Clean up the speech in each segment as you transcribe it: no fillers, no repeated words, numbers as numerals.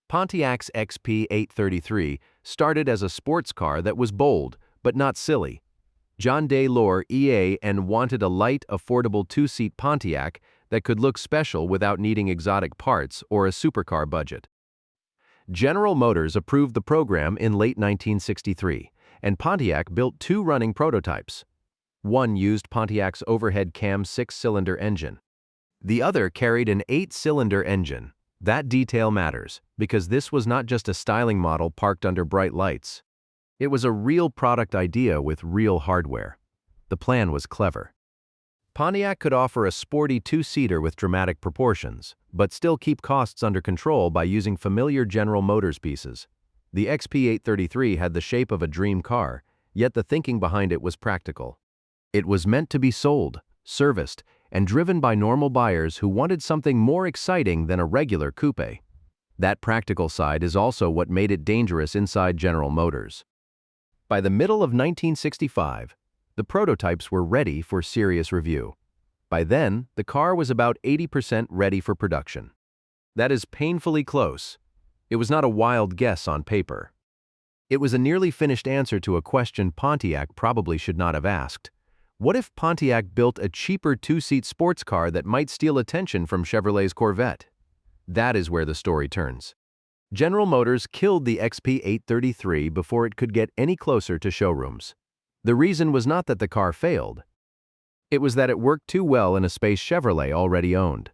Pontiac's XP833 started as a sports car that was bold, but not silly. John DeLorean EA wanted a light, affordable two-seat Pontiac that could look special without needing exotic parts or a supercar budget. General Motors approved the program in late 1963, and Pontiac built two running prototypes. One used Pontiac's overhead cam six-cylinder engine. The other carried an eight-cylinder engine. That detail matters, because this was not just a styling model parked under bright lights. It was a real product idea with real hardware. The plan was clever. Pontiac could offer a sporty two-seater with dramatic proportions, but still keep costs under control by using familiar General Motors pieces. The XP833 had the shape of a dream car, yet the thinking behind it was practical. It was meant to be sold, serviced, and driven by normal buyers who wanted something more exciting than a regular coupe. That practical side is also what made it dangerous inside General Motors. By the middle of 1965, the prototypes were ready for serious review. By then, the car was about 80% ready for production. That is painfully close. It was not a wild guess on paper. It was a nearly finished answer to a question Pontiac probably should not have asked. What if Pontiac built a cheaper two-seat sports car that might steal attention from Chevrolet's Corvette? That is where the story turns. General Motors killed the XP833 before it could get any closer to showrooms. The reason was not that the car failed. It was that it worked too well in a space Chevrolet already owned.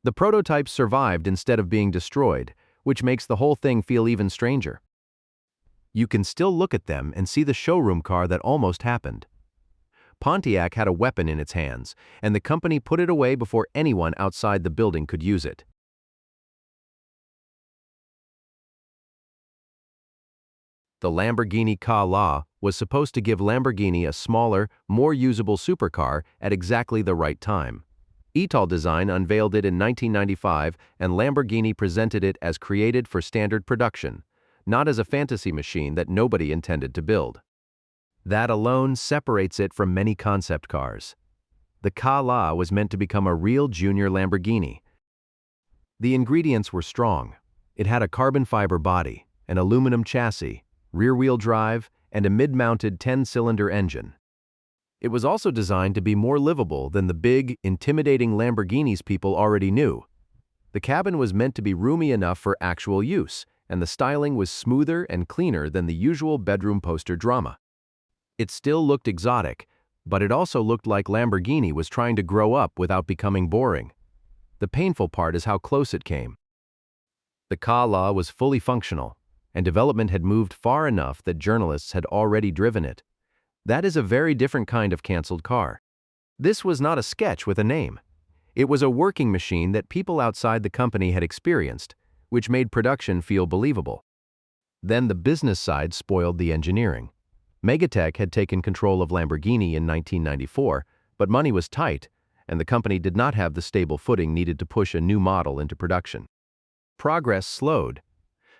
The prototypes survived instead of being destroyed, which makes the whole thing feel even stranger. You can still look at them and see the showroom car that almost happened. Pontiac had a weapon in its hands, and the company put it away before anyone outside the building could use it. The Lamborghini Cala was supposed to give Lamborghini a smaller, more usable supercar at exactly the right time. Italdesign unveiled it in 1995, and Lamborghini presented it as created for standard production, not as a fantasy machine that nobody intended to build. That alone separates it from many concept cars. The Cala was meant to become a real junior Lamborghini. The ingredients were strong. It had a carbon fiber body, an aluminum chassis, rear-wheel drive, and a mid-mounted 10-cylinder engine. It was also designed to be more livable than the big, intimidating Lamborghinis people already knew. The cabin was meant to be roomy enough for actual use, and the styling was smoother and cleaner than the usual bedroom poster drama. It still looked exotic, but it also looked like Lamborghini was trying to grow up without becoming boring. The painful part is how close it came. The Cala was fully functional, and development had moved far enough that journalists had already driven it. That is a very different kind of canceled car. This was not a sketch with a name. It was a working machine that people outside the company had experienced, which made production feel believable. Then the business side spoiled the engineering. Megatech had taken control of Lamborghini in 1994, but money was tight, and the company did not have the stable footing needed to push a new model into production. Progress slowed.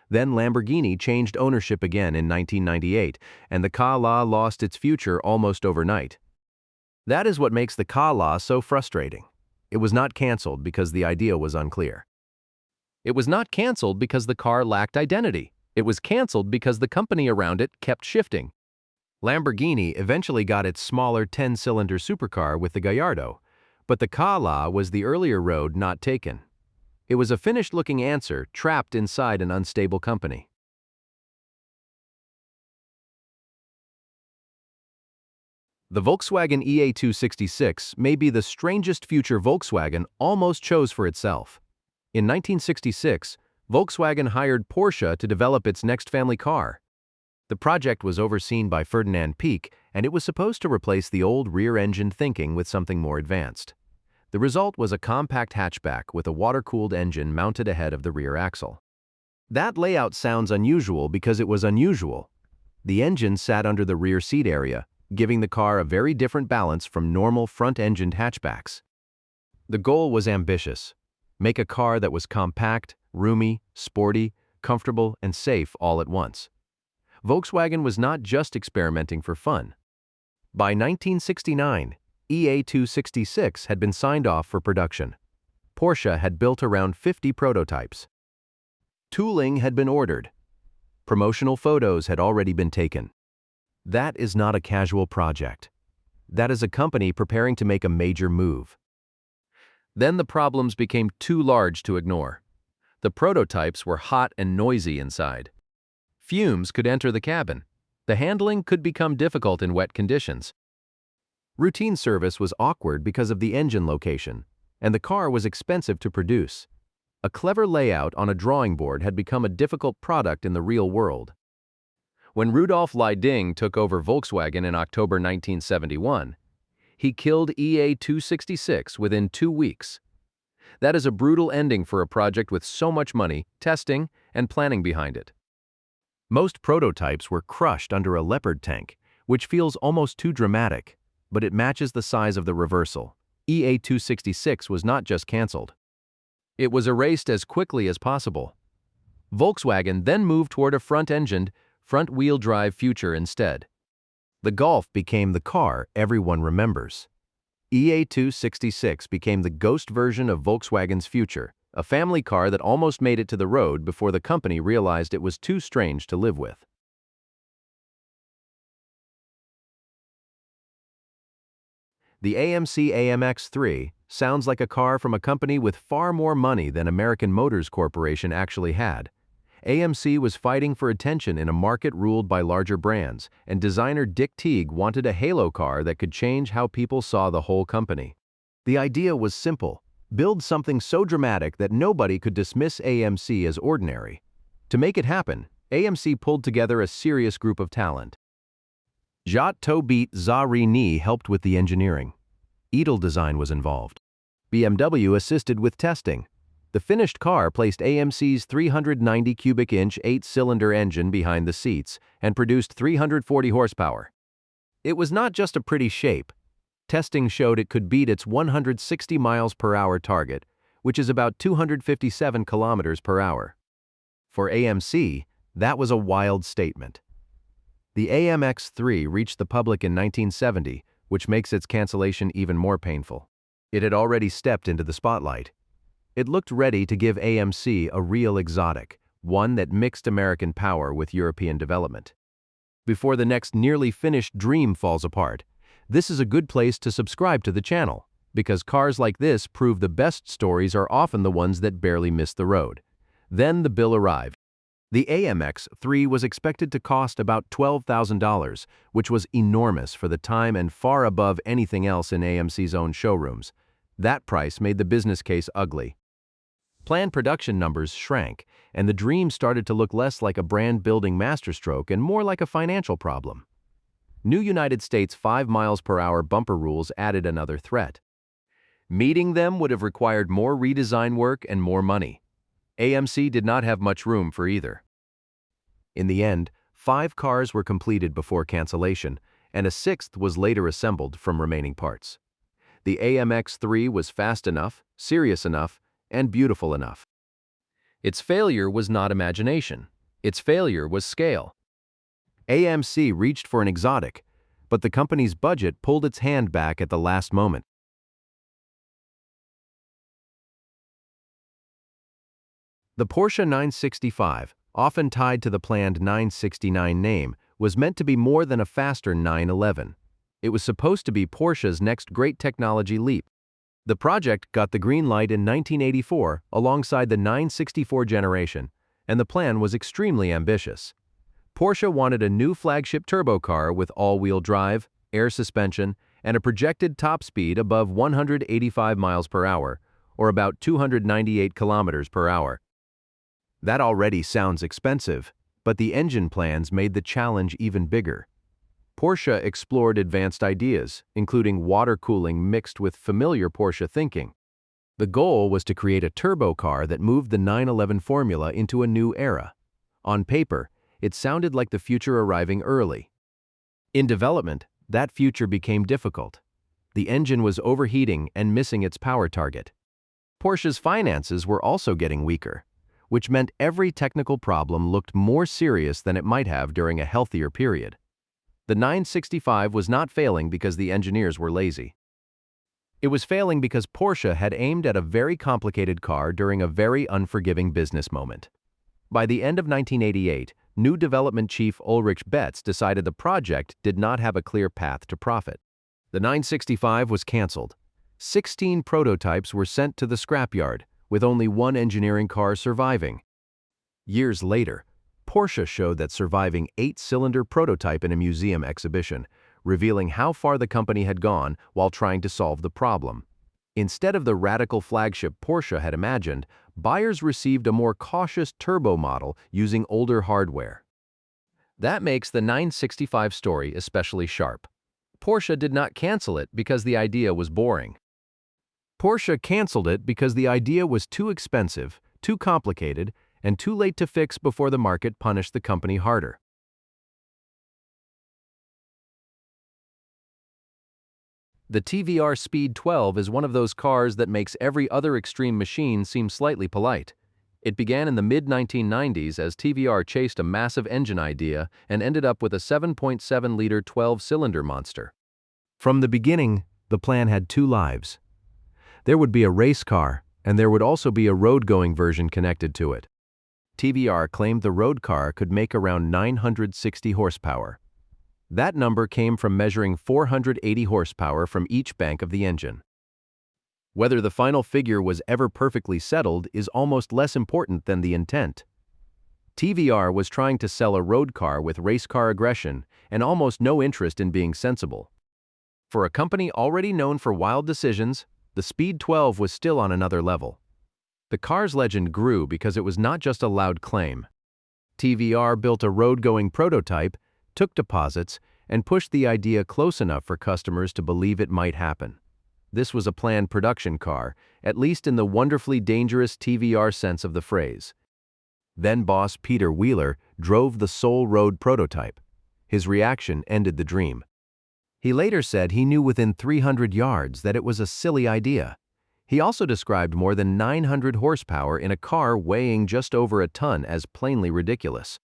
Then Lamborghini changed ownership again in 1998, and the Cala lost its future almost overnight. That is what makes the Cala so frustrating. It was not canceled because the idea was unclear. It was not canceled because the car lacked identity. It was canceled because the company around it kept shifting. Lamborghini eventually got its smaller 10-cylinder supercar with the Gallardo, but the Cala was the earlier road not taken. It was a finished-looking answer trapped inside an unstable company. The Volkswagen EA266 may be the strangest future Volkswagen almost chose for itself. In 1966, Volkswagen hired Porsche to develop its next family car. The project was overseen by Ferdinand Piëch, and it was supposed to replace the old rear-engined thinking with something more advanced. The result was a compact hatchback with a water-cooled engine mounted ahead of the rear axle. That layout sounds unusual because it was unusual. The engine sat under the rear seat area, giving the car a very different balance from normal front-engined hatchbacks. The goal was ambitious: make a car that was compact, roomy, sporty, comfortable, and safe all at once. Volkswagen was not just experimenting for fun. By 1969, EA266 had been signed off for production. Porsche had built around 50 prototypes. Tooling had been ordered. Promotional photos had already been taken. That is not a casual project. That is a company preparing to make a major move. Then the problems became too large to ignore. The prototypes were hot and noisy inside. Fumes could enter the cabin. The handling could become difficult in wet conditions. Routine service was awkward because of the engine location, and the car was expensive to produce. A clever layout on a drawing board had become a difficult product in the real world. When Rudolf Leiding took over Volkswagen in October 1971, he killed EA266 within 2 weeks. That is a brutal ending for a project with so much money, testing, and planning behind it. Most prototypes were crushed under a Leopard tank, which feels almost too dramatic, but it matches the size of the reversal. EA266 was not just cancelled. It was erased as quickly as possible. Volkswagen then moved toward a front-engined, front-wheel drive future instead. The Golf became the car everyone remembers. EA266 became the ghost version of Volkswagen's future, a family car that almost made it to the road before the company realized it was too strange to live with. The AMC AMX3 sounds like a car from a company with far more money than American Motors Corporation actually had. AMC was fighting for attention in a market ruled by larger brands, and designer Dick Teague wanted a halo car that could change how people saw the whole company. The idea was simple: build something so dramatic that nobody could dismiss AMC as ordinary. To make it happen, AMC pulled together a serious group of talent. Jat Tobit Zarini helped with the engineering. Edel Design was involved. BMW assisted with testing. The finished car placed AMC's 390 cubic inch 8-cylinder engine behind the seats and produced 340 horsepower. It was not just a pretty shape. Testing showed it could beat its 160 miles per hour target, which is about 257 kilometers per hour. For AMC, that was a wild statement. The AMX3 reached the public in 1970, which makes its cancellation even more painful. It had already stepped into the spotlight. It looked ready to give AMC a real exotic, one that mixed American power with European development. Before the next nearly finished dream falls apart, this is a good place to subscribe to the channel, because cars like this prove the best stories are often the ones that barely miss the road. Then the bill arrived. The AMX3 was expected to cost about $12,000, which was enormous for the time and far above anything else in AMC's own showrooms. That price made the business case ugly. Planned production numbers shrank, and the dream started to look less like a brand-building masterstroke and more like a financial problem. New United States 5 miles per hour bumper rules added another threat. Meeting them would have required more redesign work and more money. AMC did not have much room for either. In the end, 5 cars were completed before cancellation, and a 6th was later assembled from remaining parts. The AMX3 was fast enough, serious enough, and beautiful enough. Its failure was not imagination. Its failure was scale. AMC reached for an exotic, but the company's budget pulled its hand back at the last moment. The Porsche 965, often tied to the planned 969 name, was meant to be more than a faster 911. It was supposed to be Porsche's next great technology leap. The project got the green light in 1984 alongside the 964 generation, and the plan was extremely ambitious. Porsche wanted a new flagship turbo car with all-wheel drive, air suspension, and a projected top speed above 185 miles per hour, or about 298 kilometers per hour. That already sounds expensive, but the engine plans made the challenge even bigger. Porsche explored advanced ideas, including water cooling mixed with familiar Porsche thinking. The goal was to create a turbo car that moved the 911 formula into a new era. On paper, it sounded like the future arriving early. In development, that future became difficult. The engine was overheating and missing its power target. Porsche's finances were also getting weaker, which meant every technical problem looked more serious than it might have during a healthier period. The 965 was not failing because the engineers were lazy. It was failing because Porsche had aimed at a very complicated car during a very unforgiving business moment. By the end of 1988, new development chief Ulrich Betz decided the project did not have a clear path to profit. The 965 was canceled. 16 prototypes were sent to the scrapyard, with only one engineering car surviving. Years later, Porsche showed that surviving 8-cylinder prototype in a museum exhibition, revealing how far the company had gone while trying to solve the problem. Instead of the radical flagship Porsche had imagined, buyers received a more cautious turbo model using older hardware. That makes the 965 story especially sharp. Porsche did not cancel it because the idea was boring. Porsche canceled it because the idea was too expensive, too complicated, and too late to fix before the market punished the company harder. The TVR Speed 12 is one of those cars that makes every other extreme machine seem slightly polite. It began in the mid-1990s as TVR chased a massive engine idea and ended up with a 7.7-liter 12-cylinder monster. From the beginning, the plan had two lives. There would be a race car, and there would also be a road-going version connected to it. TVR claimed the road car could make around 960 horsepower. That number came from measuring 480 horsepower from each bank of the engine. Whether the final figure was ever perfectly settled is almost less important than the intent. TVR was trying to sell a road car with race car aggression and almost no interest in being sensible. For a company already known for wild decisions, the Speed 12 was still on another level. The car's legend grew because it was not just a loud claim. TVR built a road-going prototype, took deposits, and pushed the idea close enough for customers to believe it might happen. This was a planned production car, at least in the wonderfully dangerous TVR sense of the phrase. Then boss Peter Wheeler drove the Soul Road prototype. His reaction ended the dream. He later said he knew within 300 yards that it was a silly idea. He also described more than 900 horsepower in a car weighing just over a ton as plainly ridiculous.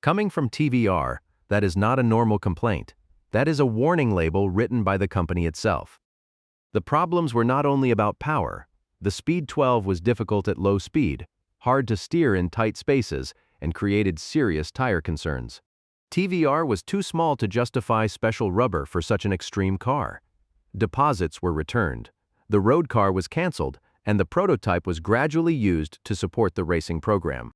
Coming from TVR, that is not a normal complaint. That is a warning label written by the company itself. The problems were not only about power. The Speed 12 was difficult at low speed, hard to steer in tight spaces, and created serious tire concerns. TVR was too small to justify special rubber for such an extreme car. Deposits were returned. The road car was canceled, and the prototype was gradually used to support the racing program.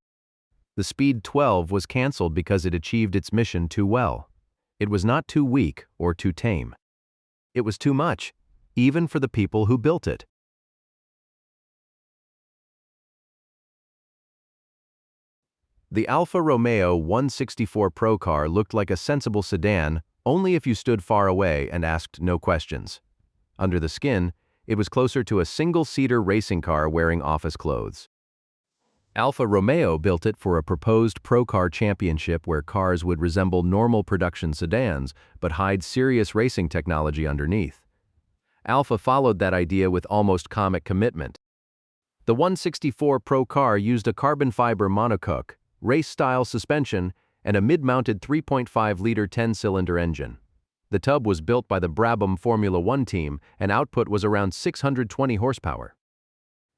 The Speed 12 was canceled because it achieved its mission too well. It was not too weak or too tame. It was too much, even for the people who built it. The Alfa Romeo 164 Pro car looked like a sensible sedan only if you stood far away and asked no questions. Under the skin, it was closer to a single-seater racing car wearing office clothes. Alfa Romeo built it for a proposed Pro Car Championship where cars would resemble normal production sedans but hide serious racing technology underneath. Alfa followed that idea with almost comic commitment. The 164 Pro car used a carbon fiber monocoque, race-style suspension, and a mid-mounted 3.5-liter 10-cylinder engine. The tub was built by the Brabham Formula One team, and output was around 620 horsepower.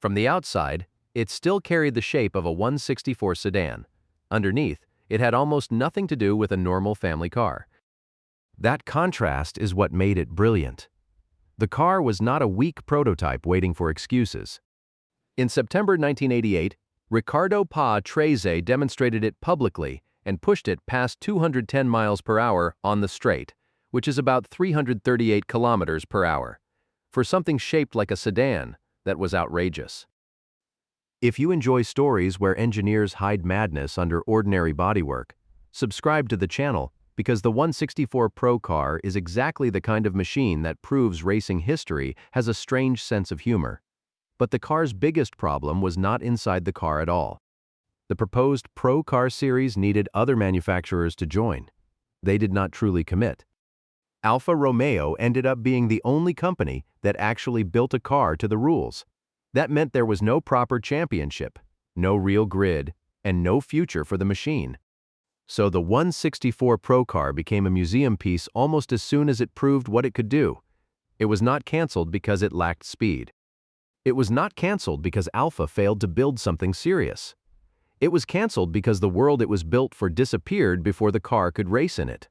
From the outside, it still carried the shape of a 164 sedan. Underneath, it had almost nothing to do with a normal family car. That contrast is what made it brilliant. The car was not a weak prototype waiting for excuses. In September 1988, Ricardo Patrese demonstrated it publicly and pushed it past 210 miles per hour on the straight, which is about 338 kilometers per hour. For something shaped like a sedan, that was outrageous. If you enjoy stories where engineers hide madness under ordinary bodywork, subscribe to the channel because the 164 Pro car is exactly the kind of machine that proves racing history has a strange sense of humor. But the car's biggest problem was not inside the car at all. The proposed Pro car series needed other manufacturers to join. They did not truly commit. Alfa Romeo ended up being the only company that actually built a car to the rules. That meant there was no proper championship, no real grid, and no future for the machine. So the 164 Pro car became a museum piece almost as soon as it proved what it could do. It was not canceled because it lacked speed. It was not canceled because Alfa failed to build something serious. It was cancelled because the world it was built for disappeared before the car could race in it.